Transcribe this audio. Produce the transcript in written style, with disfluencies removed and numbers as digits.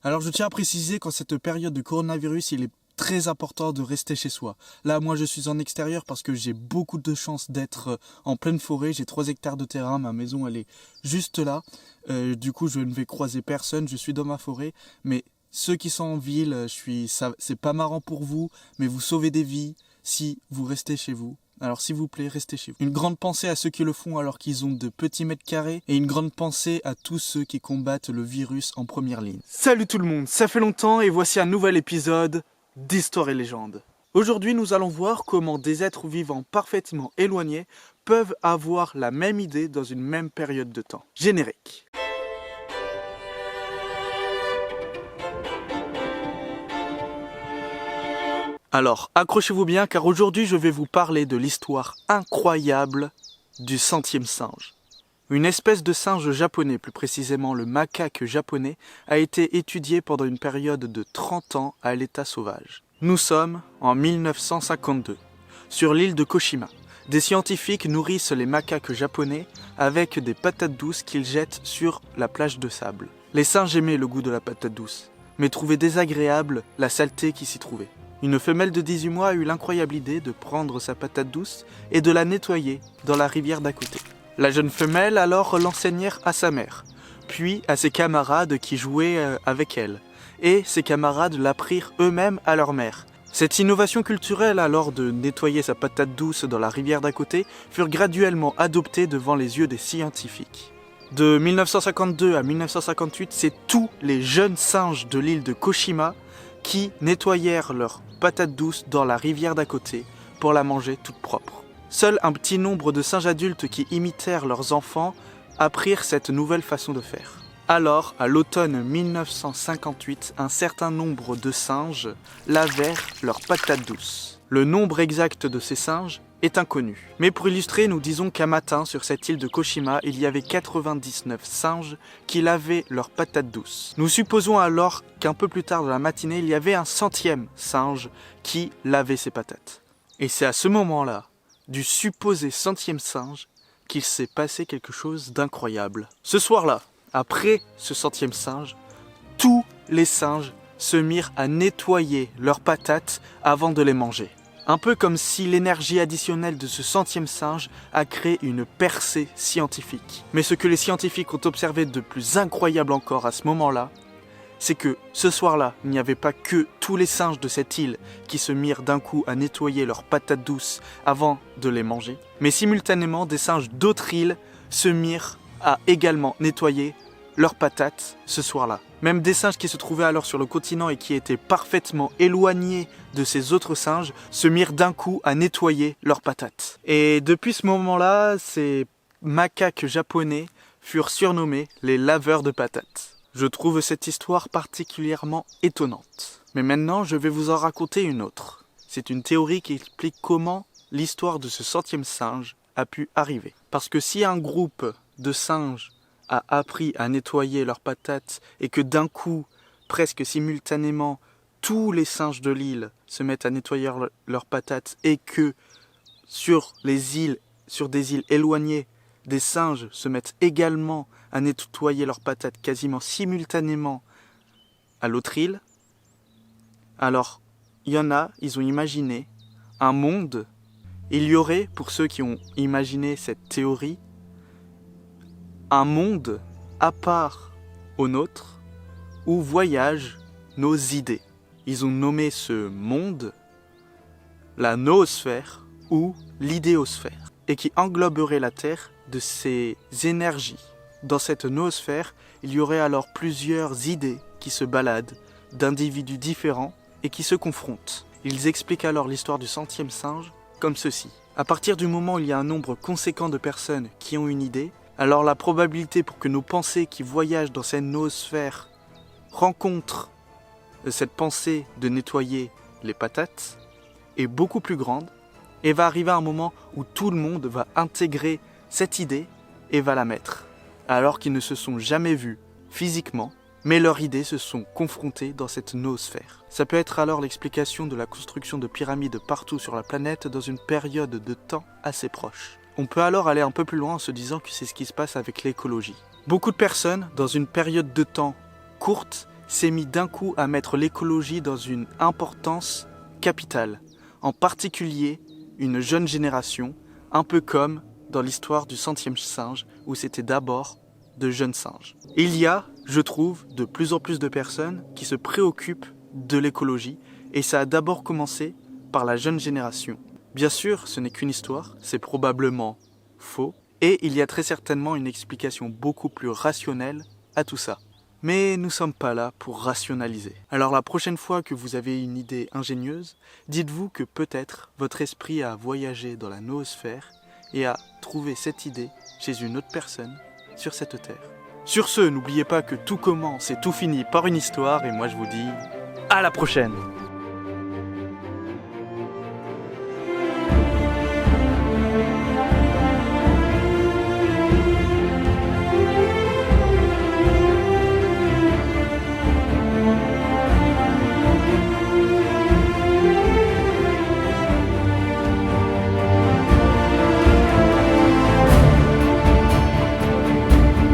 Alors je tiens à préciser qu'en cette période de coronavirus, il est très important de rester chez soi. Là, moi, je suis en extérieur parce que j'ai beaucoup de chance d'être en pleine forêt. J'ai 3 hectares de terrain, ma maison, elle est juste là. Du coup, je ne vais croiser personne, je suis dans ma forêt. Mais ceux qui sont en ville, c'est pas marrant pour vous, mais vous sauvez des vies si vous restez chez vous. Alors s'il vous plaît, restez chez vous. Une grande pensée à ceux qui le font alors qu'ils ont de petits mètres carrés et une grande pensée à tous ceux qui combattent le virus en première ligne. Salut tout le monde, ça fait longtemps et voici un nouvel épisode d'Histoire et Légende. Aujourd'hui, nous allons voir comment des êtres vivants parfaitement éloignés peuvent avoir la même idée dans une même période de temps. Générique. Alors, accrochez-vous bien car aujourd'hui je vais vous parler de l'histoire incroyable du centième singe. Une espèce de singe japonais, plus précisément le macaque japonais, a été étudié pendant une période de 30 ans à l'état sauvage. Nous sommes en 1952, sur l'île de Koshima. Des scientifiques nourrissent les macaques japonais avec des patates douces qu'ils jettent sur la plage de sable. Les singes aimaient le goût de la patate douce, mais trouvaient désagréable la saleté qui s'y trouvait. Une femelle de 18 mois a eu l'incroyable idée de prendre sa patate douce et de la nettoyer dans la rivière d'à côté. La jeune femelle alors l'enseignèrent à sa mère, puis à ses camarades qui jouaient avec elle, et ses camarades l'apprirent eux-mêmes à leur mère. Cette innovation culturelle alors de nettoyer sa patate douce dans la rivière d'à côté furent graduellement adoptées devant les yeux des scientifiques. De 1952 à 1958, c'est tous les jeunes singes de l'île de Koshima qui nettoyèrent leurs patates douces dans la rivière d'à côté pour la manger toute propre. Seul un petit nombre de singes adultes qui imitèrent leurs enfants apprirent cette nouvelle façon de faire. Alors, à l'automne 1958, un certain nombre de singes lavèrent leurs patates douces. Le nombre exact de ces singes est inconnu. Mais pour illustrer, nous disons qu'un matin, sur cette île de Koshima, il y avait 99 singes qui lavaient leurs patates douces. Nous supposons alors qu'un peu plus tard dans la matinée, il y avait un 100e singe qui lavait ses patates. Et c'est à ce moment-là, du supposé 100e singe, qu'il s'est passé quelque chose d'incroyable. Ce soir-là, après ce 100e singe, tous les singes se mirent à nettoyer leurs patates avant de les manger. Un peu comme si l'énergie additionnelle de ce 100e singe a créé une percée scientifique. Mais ce que les scientifiques ont observé de plus incroyable encore à ce moment-là, c'est que ce soir-là, il n'y avait pas que tous les singes de cette île qui se mirent d'un coup à nettoyer leurs patates douces avant de les manger, mais simultanément des singes d'autres îles se mirent à également nettoyer leurs patates ce soir-là. Même des singes qui se trouvaient alors sur le continent et qui étaient parfaitement éloignés de ces autres singes se mirent d'un coup à nettoyer leurs patates. Et depuis ce moment-là, ces macaques japonais furent surnommés les laveurs de patates. Je trouve cette histoire particulièrement étonnante. Mais maintenant, je vais vous en raconter une autre. C'est une théorie qui explique comment l'histoire de ce 100e singe a pu arriver. Parce que si un groupe de singes a appris à nettoyer leurs patates et que d'un coup, presque simultanément, tous les singes de l'île se mettent à nettoyer leurs patates et que sur des îles éloignées, des singes se mettent également à nettoyer leurs patates quasiment simultanément à l'autre île, alors ils ont imaginé un monde, il y aurait, pour ceux qui ont imaginé cette théorie, un monde à part au nôtre où voyagent nos idées. Ils ont nommé ce monde la noosphère ou l'idéosphère et qui engloberait la Terre de ses énergies. Dans cette noosphère, il y aurait alors plusieurs idées qui se baladent d'individus différents et qui se confrontent. Ils expliquent alors l'histoire du 100e singe comme ceci. À partir du moment où il y a un nombre conséquent de personnes qui ont une idée, alors la probabilité pour que nos pensées qui voyagent dans cette noosphère rencontrent cette pensée de nettoyer les patates est beaucoup plus grande et va arriver un moment où tout le monde va intégrer cette idée et va la mettre, alors qu'ils ne se sont jamais vus physiquement, mais leurs idées se sont confrontées dans cette noosphère. Ça peut être alors l'explication de la construction de pyramides partout sur la planète dans une période de temps assez proche. On peut alors aller un peu plus loin en se disant que c'est ce qui se passe avec l'écologie. Beaucoup de personnes, dans une période de temps courte, s'est mis d'un coup à mettre l'écologie dans une importance capitale, en particulier une jeune génération, un peu comme dans l'histoire du centième singe, où c'était d'abord de jeunes singes. Il y a, je trouve, de plus en plus de personnes qui se préoccupent de l'écologie, et ça a d'abord commencé par la jeune génération. Bien sûr, ce n'est qu'une histoire, c'est probablement faux, et il y a très certainement une explication beaucoup plus rationnelle à tout ça. Mais nous ne sommes pas là pour rationaliser. Alors la prochaine fois que vous avez une idée ingénieuse, dites-vous que peut-être votre esprit a voyagé dans la noosphère et a trouvé cette idée chez une autre personne sur cette terre. Sur ce, n'oubliez pas que tout commence et tout finit par une histoire, et moi je vous dis à la prochaine!